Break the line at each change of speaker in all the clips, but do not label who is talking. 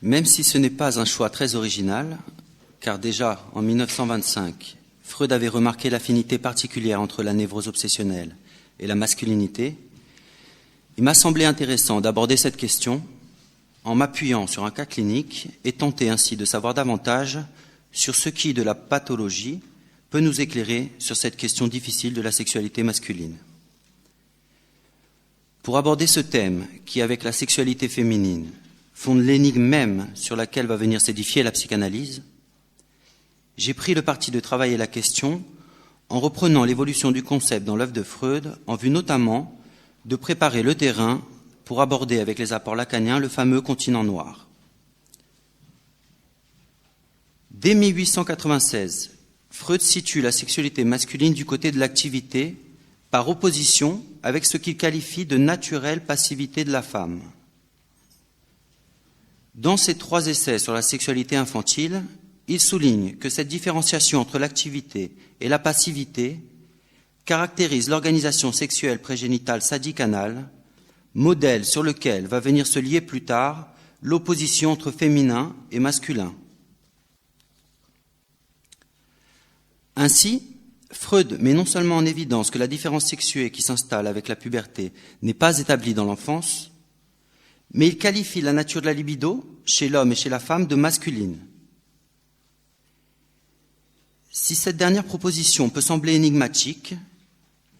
Même si ce n'est pas un choix très original, car déjà en 1925, Freud avait remarqué l'affinité particulière entre la névrose obsessionnelle et la masculinité, il m'a semblé intéressant d'aborder cette question en m'appuyant sur un cas clinique et tenter ainsi de savoir davantage sur ce qui, de la pathologie, peut nous éclairer sur cette question difficile de la sexualité masculine. Pour aborder ce thème qui, avec la sexualité féminine, fonde l'énigme même sur laquelle va venir s'édifier la psychanalyse, j'ai pris le parti de travailler la question en reprenant l'évolution du concept dans l'œuvre de Freud, en vue notamment de préparer le terrain pour aborder avec les apports lacaniens le fameux continent noir. Dès 1896, Freud situe la sexualité masculine du côté de l'activité, par opposition avec ce qu'il qualifie de naturelle passivité de la femme. Dans ses 3 essais sur la sexualité infantile, il souligne que cette différenciation entre l'activité et la passivité caractérise l'organisation sexuelle prégénitale sadique-anale, modèle sur lequel va venir se lier plus tard l'opposition entre féminin et masculin. Ainsi, Freud met non seulement en évidence que la différence sexuée qui s'installe avec la puberté n'est pas établie dans l'enfance, mais il qualifie la nature de la libido, chez l'homme et chez la femme, de masculine. Si cette dernière proposition peut sembler énigmatique,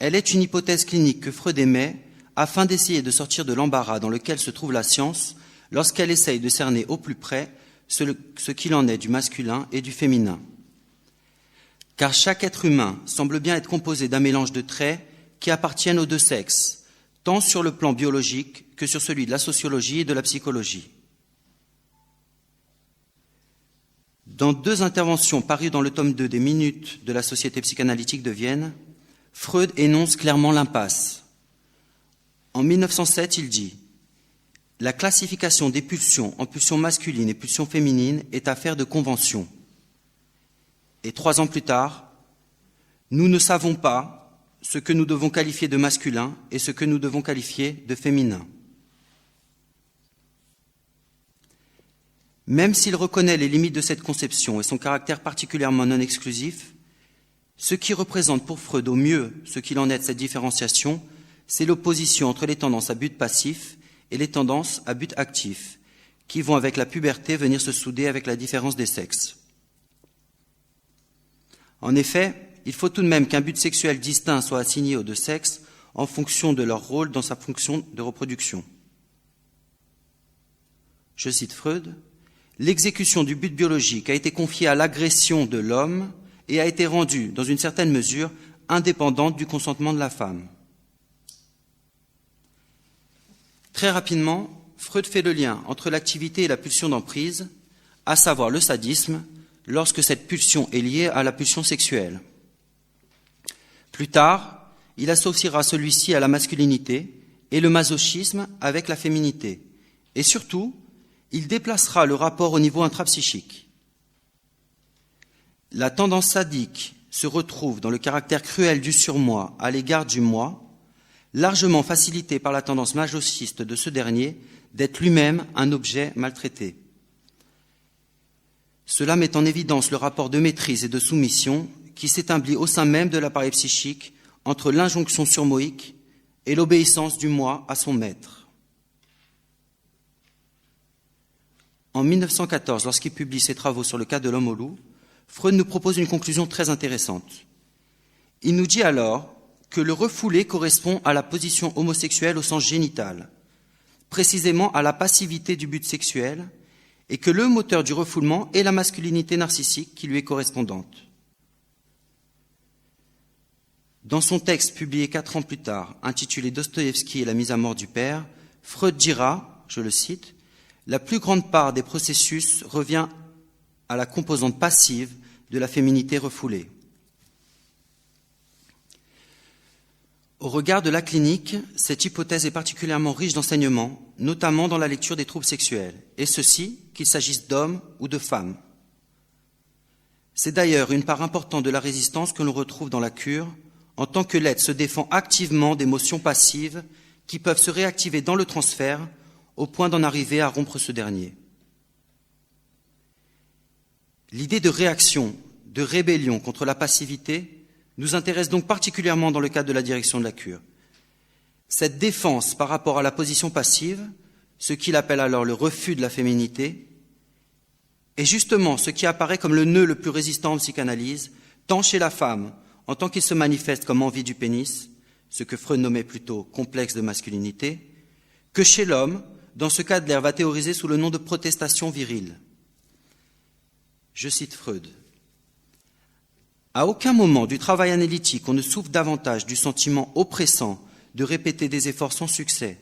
elle est une hypothèse clinique que Freud émet afin d'essayer de sortir de l'embarras dans lequel se trouve la science lorsqu'elle essaye de cerner au plus près ce qu'il en est du masculin et du féminin. Car chaque être humain semble bien être composé d'un mélange de traits qui appartiennent aux 2 sexes, tant sur le plan biologique que sur celui de la sociologie et de la psychologie. Dans 2 interventions parues dans le tome 2 des Minutes de la Société psychanalytique de Vienne, Freud énonce clairement l'impasse. En 1907, il dit « La classification des pulsions en pulsions masculines et pulsions féminines est affaire de convention. » Et 3 ans plus tard, « Nous ne savons pas ce que nous devons qualifier de masculin et ce que nous devons qualifier de féminin. » Même s'il reconnaît les limites de cette conception et son caractère particulièrement non exclusif, ce qui représente pour Freud au mieux ce qu'il en est de cette différenciation, c'est l'opposition entre les tendances à but passif et les tendances à but actif, qui vont avec la puberté venir se souder avec la différence des sexes. En effet, il faut tout de même qu'un but sexuel distinct soit assigné aux 2 sexes en fonction de leur rôle dans sa fonction de reproduction. Je cite Freud, « L'exécution du but biologique a été confiée à l'agression de l'homme et a été rendue, dans une certaine mesure, indépendante du consentement de la femme. » Très rapidement, Freud fait le lien entre l'activité et la pulsion d'emprise, à savoir le sadisme, lorsque cette pulsion est liée à la pulsion sexuelle. Plus tard, il associera celui-ci à la masculinité et le masochisme avec la féminité. Et surtout, il déplacera le rapport au niveau intrapsychique. La tendance sadique se retrouve dans le caractère cruel du surmoi à l'égard du moi, largement facilité par la tendance masochiste de ce dernier d'être lui-même un objet maltraité. Cela met en évidence le rapport de maîtrise et de soumission qui s'établit au sein même de l'appareil psychique entre l'injonction surmoïque et l'obéissance du moi à son maître. En 1914, lorsqu'il publie ses travaux sur le cas de l'homme au loup, Freud nous propose une conclusion très intéressante. Il nous dit alors que le refoulé correspond à la position homosexuelle au sens génital, précisément à la passivité du but sexuel, et que le moteur du refoulement est la masculinité narcissique qui lui est correspondante. Dans son texte publié 4 ans plus tard, intitulé Dostoïevski et la mise à mort du père, Freud dira, je le cite, « La plus grande part des processus revient à la composante passive de la féminité refoulée. » Au regard de la clinique, cette hypothèse est particulièrement riche d'enseignements, notamment dans la lecture des troubles sexuels, et ceci, qu'il s'agisse d'hommes ou de femmes. C'est d'ailleurs une part importante de la résistance que l'on retrouve dans la cure, en tant que l'être se défend activement d'émotions passives qui peuvent se réactiver dans le transfert, au point d'en arriver à rompre ce dernier. L'idée de réaction, de rébellion contre la passivité nous intéresse donc particulièrement dans le cadre de la direction de la cure. Cette défense par rapport à la position passive, ce qu'il appelle alors le refus de la féminité, est justement ce qui apparaît comme le nœud le plus résistant en psychanalyse, tant chez la femme, en tant qu'il se manifeste comme envie du pénis, ce que Freud nommait plutôt complexe de masculinité, que chez l'homme, dans ce cas d'Adler va théoriser sous le nom de protestation virile. Je cite Freud. « À aucun moment du travail analytique on ne souffre davantage du sentiment oppressant de répéter des efforts sans succès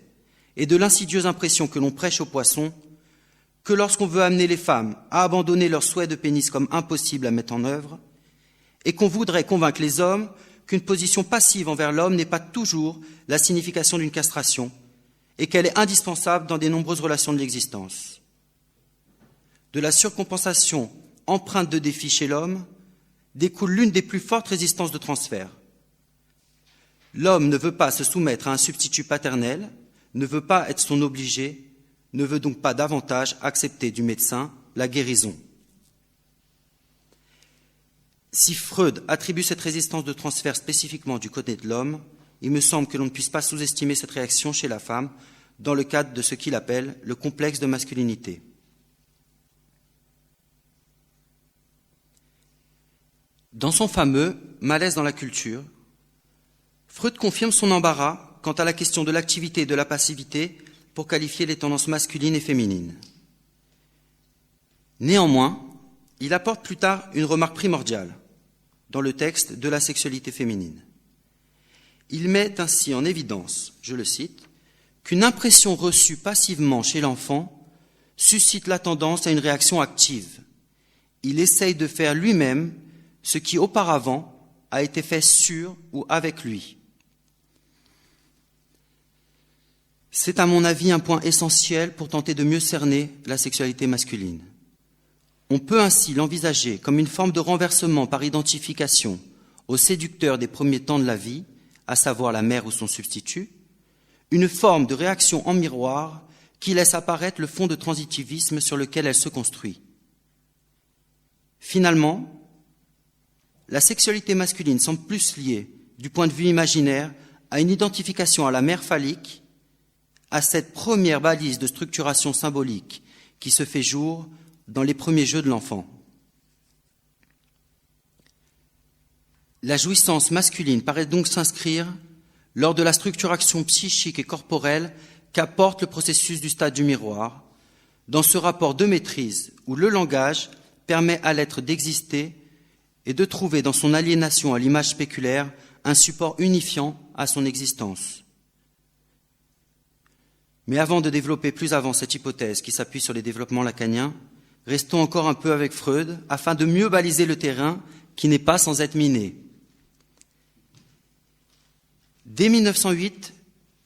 et de l'insidieuse impression que l'on prêche aux poissons que lorsqu'on veut amener les femmes à abandonner leur souhait de pénis comme impossible à mettre en œuvre et qu'on voudrait convaincre les hommes qu'une position passive envers l'homme n'est pas toujours la signification d'une castration et qu'elle est indispensable dans de nombreuses relations de l'existence. De la surcompensation empreinte de défi chez l'homme découle l'une des plus fortes résistances de transfert. L'homme ne veut pas se soumettre à un substitut paternel, ne veut pas être son obligé, ne veut donc pas davantage accepter du médecin la guérison. Si Freud attribue cette résistance de transfert spécifiquement du côté de l'homme, il me semble que l'on ne puisse pas sous-estimer cette réaction chez la femme dans le cadre de ce qu'il appelle le complexe de masculinité. Dans son fameux « Malaise dans la culture », Freud confirme son embarras quant à la question de l'activité et de la passivité pour qualifier les tendances masculines et féminines. Néanmoins, il apporte plus tard une remarque primordiale dans le texte de la sexualité féminine. Il met ainsi en évidence, je le cite, qu'une impression reçue passivement chez l'enfant suscite la tendance à une réaction active. Il essaye de faire lui-même ce qui auparavant a été fait sur ou avec lui. C'est à mon avis un point essentiel pour tenter de mieux cerner la sexualité masculine. On peut ainsi l'envisager comme une forme de renversement par identification au séducteur des premiers temps de la vie, à savoir la mère ou son substitut, une forme de réaction en miroir qui laisse apparaître le fond de transitivisme sur lequel elle se construit. Finalement, la sexualité masculine semble plus liée, du point de vue imaginaire, à une identification à la mère phallique, à cette première balise de structuration symbolique qui se fait jour dans les premiers jeux de l'enfant. La jouissance masculine paraît donc s'inscrire lors de la structuration psychique et corporelle qu'apporte le processus du stade du miroir, dans ce rapport de maîtrise où le langage permet à l'être d'exister et de trouver dans son aliénation à l'image spéculaire un support unifiant à son existence. Mais avant de développer plus avant cette hypothèse qui s'appuie sur les développements lacaniens, restons encore un peu avec Freud afin de mieux baliser le terrain qui n'est pas sans être miné. Dès 1908,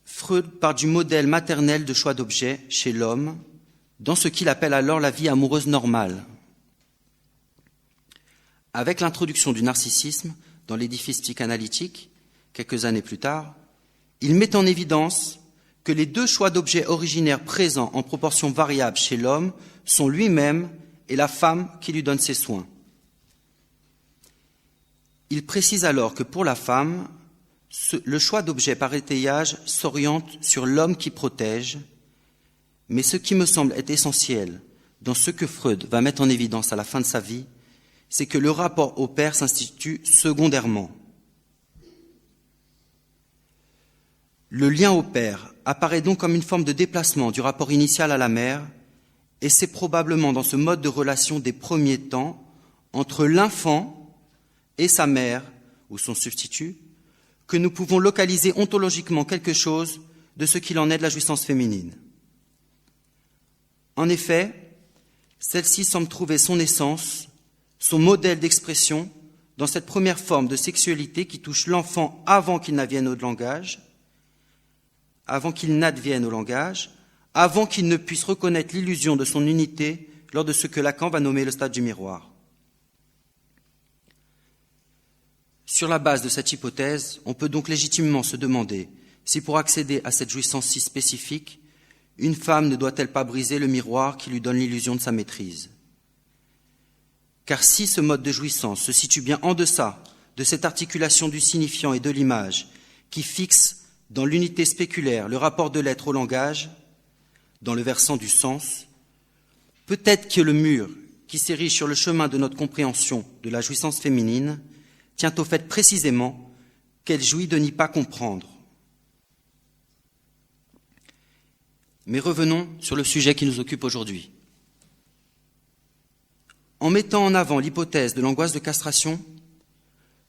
Freud part du modèle maternel de choix d'objet chez l'homme, dans ce qu'il appelle alors la vie amoureuse normale. Avec l'introduction du narcissisme dans l'édifice psychanalytique, quelques années plus tard, il met en évidence que les deux choix d'objets originaires présents en proportion variable chez l'homme sont lui-même et la femme qui lui donne ses soins. Il précise alors que pour la femme, le choix d'objet par étayage s'oriente sur l'homme qui protège, mais ce qui me semble être essentiel dans ce que Freud va mettre en évidence à la fin de sa vie, c'est que le rapport au père s'institue secondairement. Le lien au père apparaît donc comme une forme de déplacement du rapport initial à la mère, et c'est probablement dans ce mode de relation des premiers temps entre l'enfant et sa mère ou son substitut que nous pouvons localiser ontologiquement quelque chose de ce qu'il en est de la jouissance féminine. En effet, celle-ci semble trouver son essence, son modèle d'expression dans cette première forme de sexualité qui touche l'enfant avant qu'il n'advienne au langage, avant qu'il ne puisse reconnaître l'illusion de son unité lors de ce que Lacan va nommer le stade du miroir. Sur la base de cette hypothèse, on peut donc légitimement se demander si pour accéder à cette jouissance si spécifique, une femme ne doit-elle pas briser le miroir qui lui donne l'illusion de sa maîtrise. car si ce mode de jouissance se situe bien en deçà de cette articulation du signifiant et de l'image qui fixe dans l'unité spéculaire le rapport de l'être au langage, dans le versant du sens, peut-être que le mur qui s'érige sur le chemin de notre compréhension de la jouissance féminine tient au fait précisément qu'elle jouit de n'y pas comprendre. Mais revenons sur le sujet qui nous occupe aujourd'hui. En mettant en avant l'hypothèse de l'angoisse de castration,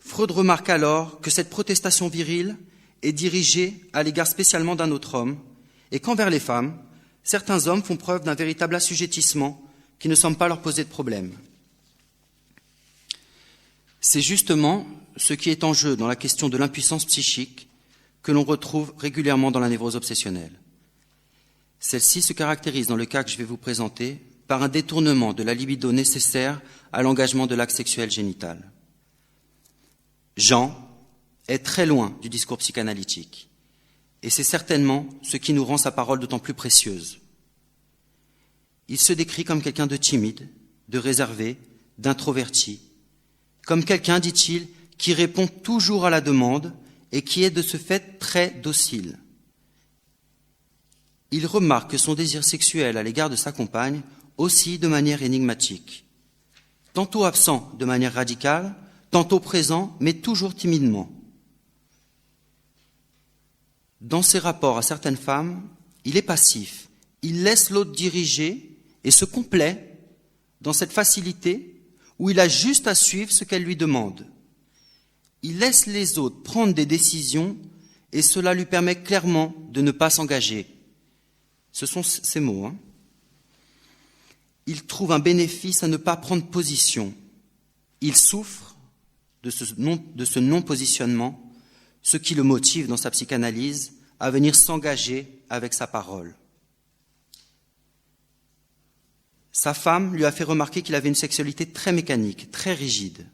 Freud remarque alors que cette protestation virile est dirigée à l'égard spécialement d'un autre homme, et qu'envers les femmes, certains hommes font preuve d'un véritable assujettissement qui ne semble pas leur poser de problème. C'est justement ce qui est en jeu dans la question de l'impuissance psychique que l'on retrouve régulièrement dans la névrose obsessionnelle. Celle-ci se caractérise, dans le cas que je vais vous présenter, par un détournement de la libido nécessaire à l'engagement de l'acte sexuel génital. Jean est très loin du discours psychanalytique, et c'est certainement ce qui nous rend sa parole d'autant plus précieuse. Il se décrit comme quelqu'un de timide, de réservé, d'introverti, comme quelqu'un, dit-il, qui répond toujours à la demande et qui est de ce fait très docile. Il remarque que son désir sexuel à l'égard de sa compagne oscille de manière énigmatique, tantôt absent de manière radicale, tantôt présent, mais toujours timidement. Dans ses rapports à certaines femmes, il est passif, il laisse l'autre diriger et se complaît dans cette facilité où il a juste à suivre ce qu'elle lui demande. Il laisse les autres prendre des décisions et cela lui permet clairement de ne pas s'engager. Ce sont ces mots. Il trouve un bénéfice à ne pas prendre position. Il souffre de ce non-positionnement, ce qui le motive dans sa psychanalyse à venir s'engager avec sa parole. Sa femme lui a fait remarquer qu'il avait une sexualité très mécanique, très rigide.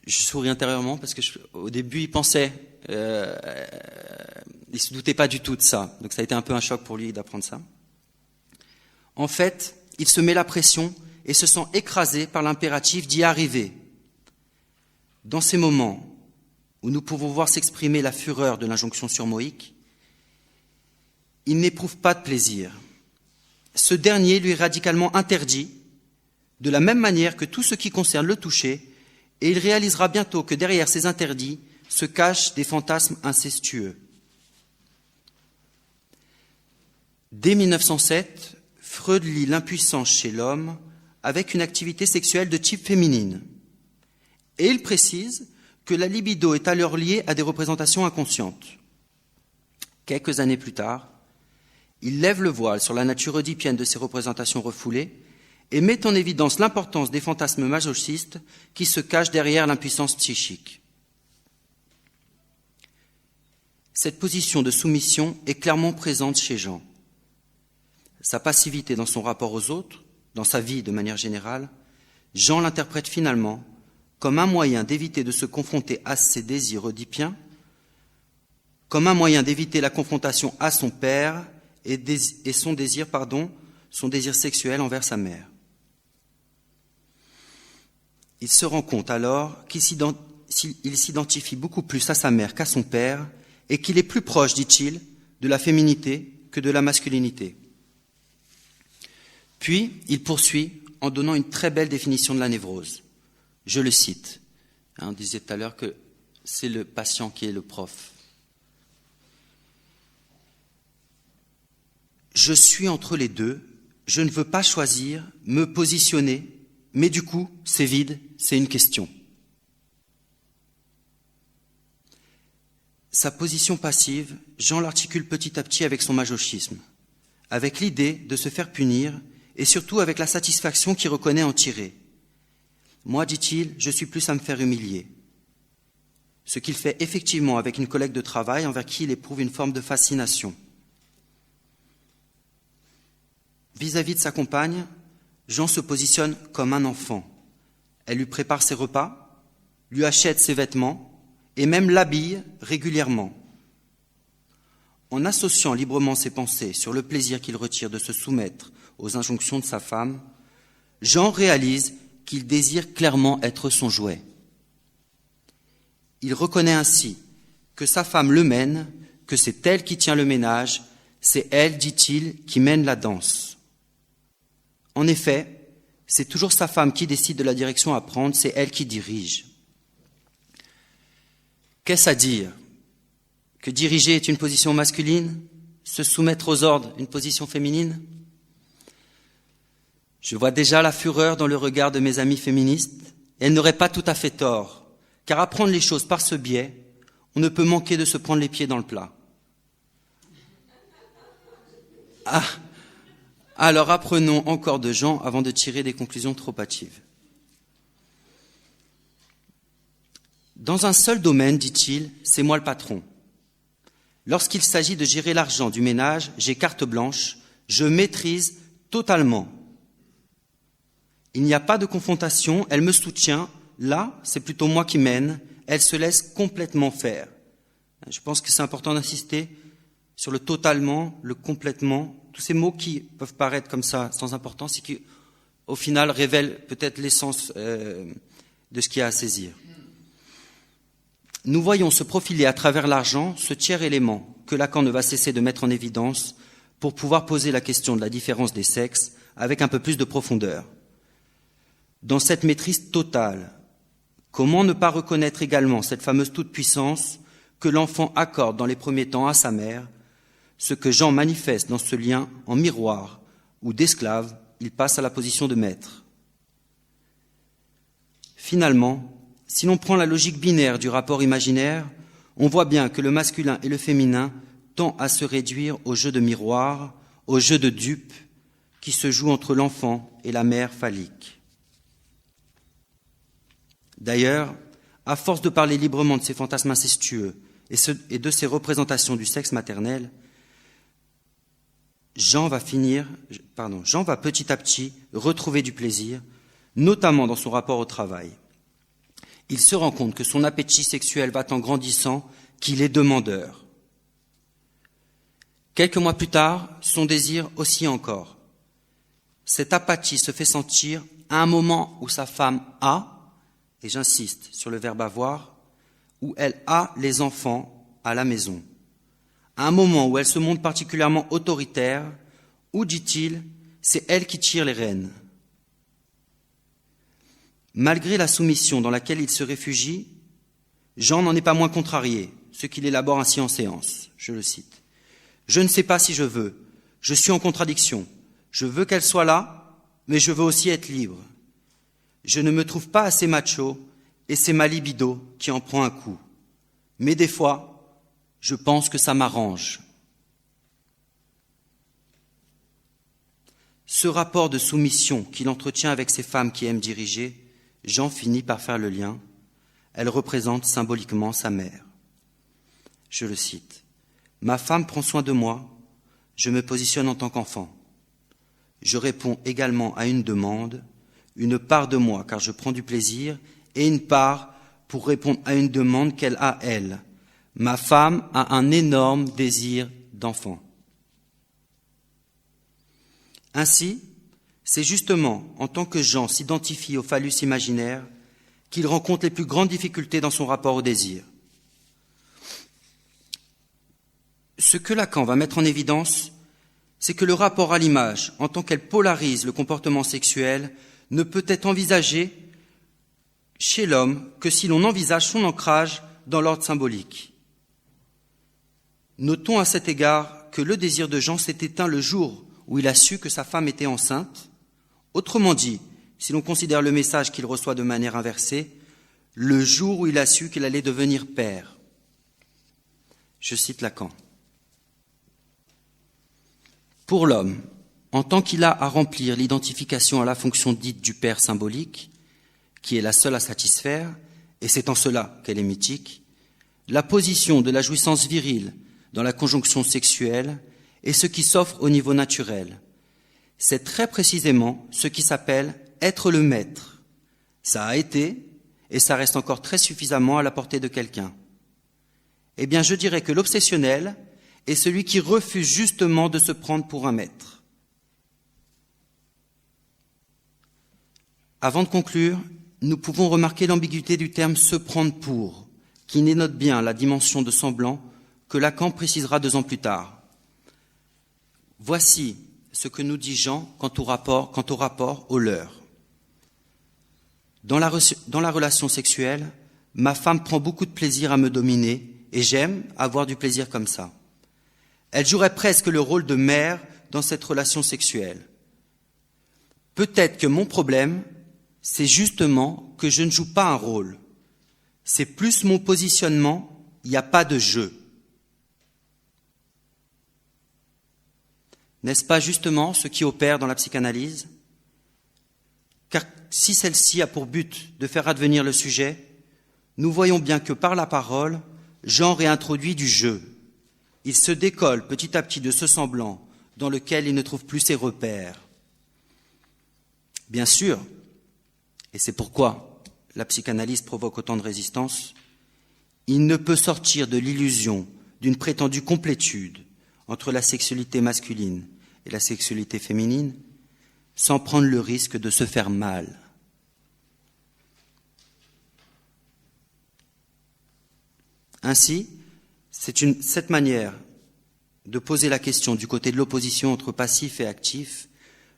Je souris intérieurement parce que au début il pensait, il se doutait pas du tout de ça, donc ça a été un peu un choc pour lui d'apprendre ça. En fait, il se met la pression et se sent écrasé par l'impératif d'y arriver. Dans ces moments où nous pouvons voir s'exprimer la fureur de l'injonction surmoïque, il n'éprouve pas de plaisir. Ce dernier lui est radicalement interdit, de la même manière que tout ce qui concerne le toucher, et il réalisera bientôt que derrière ces interdits se cachent des fantasmes incestueux. Dès 1907, Freud lit l'impuissance chez l'homme avec une activité sexuelle de type féminine. Et il précise que la libido est alors liée à des représentations inconscientes. Quelques années plus tard, il lève le voile sur la nature oedipienne de ces représentations refoulées et met en évidence l'importance des fantasmes masochistes qui se cachent derrière l'impuissance psychique. Cette position de soumission est clairement présente chez Jean. Sa passivité dans son rapport aux autres, dans sa vie de manière générale, Jean l'interprète finalement comme un moyen d'éviter de se confronter à ses désirs oedipiens, comme un moyen d'éviter la confrontation à son père et son désir sexuel envers sa mère. Il se rend compte alors qu'il s'identifie beaucoup plus à sa mère qu'à son père et qu'il est plus proche, dit-il, de la féminité que de la masculinité. Puis, il poursuit en donnant une très belle définition de la névrose. Je le cite. On disait tout à l'heure que c'est le patient qui est le prof. Je suis entre les deux, je ne veux pas choisir, me positionner, mais du coup, c'est vide, c'est une question. Sa position passive, Jean l'articule petit à petit avec son masochisme, avec l'idée de se faire punir et surtout avec la satisfaction qu'il reconnaît en tirer. Moi, dit-il, je suis plus à me faire humilier. Ce qu'il fait effectivement avec une collègue de travail envers qui il éprouve une forme de fascination. Vis-à-vis de sa compagne, Jean se positionne comme un enfant. Elle lui prépare ses repas, lui achète ses vêtements et même l'habille régulièrement. En associant librement ses pensées sur le plaisir qu'il retire de se soumettre aux injonctions de sa femme, Jean réalise qu'il désire clairement être son jouet. Il reconnaît ainsi que sa femme le mène, que c'est elle qui tient le ménage, c'est elle, dit-il, qui mène la danse. En effet, c'est toujours sa femme qui décide de la direction à prendre, c'est elle qui dirige. Qu'est-ce à dire? Que diriger est une position masculine? Se soumettre aux ordres, une position féminine? Je vois déjà la fureur dans le regard de mes amies féministes. Elles n'auraient pas tout à fait tort, car apprendre les choses par ce biais, on ne peut manquer de se prendre les pieds dans le plat. Ah, alors apprenons encore de Jean avant de tirer des conclusions trop hâtives. Dans un seul domaine, dit-il, c'est moi le patron. Lorsqu'il s'agit de gérer l'argent du ménage, j'ai carte blanche, je maîtrise totalement. Il n'y a pas de confrontation, elle me soutient. Là, c'est plutôt moi qui mène, elle se laisse complètement faire. Je pense que c'est important d'insister sur le totalement, le complètement, tous ces mots qui peuvent paraître comme ça sans importance et qui, au final, révèlent peut-être l'essence de ce qu'il y a à saisir. Nous voyons se profiler à travers l'argent ce tiers élément que Lacan ne va cesser de mettre en évidence pour pouvoir poser la question de la différence des sexes avec un peu plus de profondeur. Dans cette maîtrise totale, comment ne pas reconnaître également cette fameuse toute-puissance que l'enfant accorde dans les premiers temps à sa mère, ce que Jean manifeste dans ce lien en miroir où d'esclave, il passe à la position de maître. Finalement, si l'on prend la logique binaire du rapport imaginaire, on voit bien que le masculin et le féminin tendent à se réduire au jeu de miroir, au jeu de dupe qui se joue entre l'enfant et la mère phallique. D'ailleurs, à force de parler librement de ces fantasmes incestueux et de ces représentations du sexe maternel, Jean va petit à petit retrouver du plaisir, notamment dans son rapport au travail. Il se rend compte que son appétit sexuel va en grandissant, qu'il est demandeur. Quelques mois plus tard, son désir oscille encore. Cette apathie se fait sentir à un moment où sa femme a, et j'insiste sur le verbe avoir, où elle a les enfants à la maison. À un moment où elle se montre particulièrement autoritaire, où, dit-il, c'est elle qui tire les rênes. Malgré la soumission dans laquelle il se réfugie, Jean n'en est pas moins contrarié, ce qu'il élabore ainsi en séance. Je le cite. « Je ne sais pas si je veux. Je suis en contradiction. Je veux qu'elle soit là, mais je veux aussi être libre. Je ne me trouve pas assez macho et c'est ma libido qui en prend un coup. Mais des fois, je pense que ça m'arrange. » Ce rapport de soumission qu'il entretient avec ces femmes qui aiment diriger, Jean finit par faire le lien. Elle représente symboliquement sa mère. Je le cite. « Ma femme prend soin de moi, je me positionne en tant qu'enfant. Je réponds également à une demande, une part de moi car je prends du plaisir, et une part pour répondre à une demande qu'elle a elle. Ma femme a un énorme désir d'enfant. » Ainsi, c'est justement en tant que Jean s'identifie au phallus imaginaire qu'il rencontre les plus grandes difficultés dans son rapport au désir. Ce que Lacan va mettre en évidence, c'est que le rapport à l'image, en tant qu'elle polarise le comportement sexuel, ne peut être envisagé chez l'homme que si l'on envisage son ancrage dans l'ordre symbolique. Notons à cet égard que le désir de Jean s'est éteint le jour où il a su que sa femme était enceinte. Autrement dit, si l'on considère le message qu'il reçoit de manière inversée, le jour où il a su qu'il allait devenir père. Je cite Lacan. Pour l'homme, en tant qu'il a à remplir l'identification à la fonction dite du père symbolique, qui est la seule à satisfaire, et c'est en cela qu'elle est mythique, la position de la jouissance virile dans la conjonction sexuelle est ce qui s'offre au niveau naturel. C'est très précisément ce qui s'appelle être le maître. Ça a été, et ça reste encore très suffisamment à la portée de quelqu'un. Eh bien, je dirais que l'obsessionnel est celui qui refuse justement de se prendre pour un maître. Avant de conclure, nous pouvons remarquer l'ambiguïté du terme « se prendre pour », qui dénote bien la dimension de semblant que Lacan précisera 2 ans plus tard. Voici ce que nous dit Jean quant au rapport au leur. Dans la relation sexuelle, ma femme prend beaucoup de plaisir à me dominer et j'aime avoir du plaisir comme ça. Elle jouerait presque le rôle de mère dans cette relation sexuelle. Peut-être que mon problème, c'est justement que je ne joue pas un rôle. C'est plus mon positionnement, il n'y a pas de jeu. N'est-ce pas justement ce qui opère dans la psychanalyse ? Car si celle-ci a pour but de faire advenir le sujet, nous voyons bien que par la parole, Jean réintroduit du jeu. Il se décolle petit à petit de ce semblant dans lequel il ne trouve plus ses repères. Bien sûr, et c'est pourquoi la psychanalyse provoque autant de résistance, il ne peut sortir de l'illusion d'une prétendue complétude entre la sexualité masculine et la sexualité féminine sans prendre le risque de se faire mal. Ainsi, cette manière de poser la question du côté de l'opposition entre passif et actif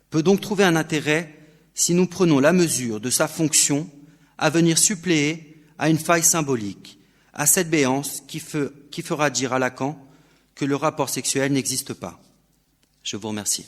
peut donc trouver un intérêt si nous prenons la mesure de sa fonction à venir suppléer à une faille symbolique, à cette béance qui fera dire à Lacan que le rapport sexuel n'existe pas. Je vous remercie.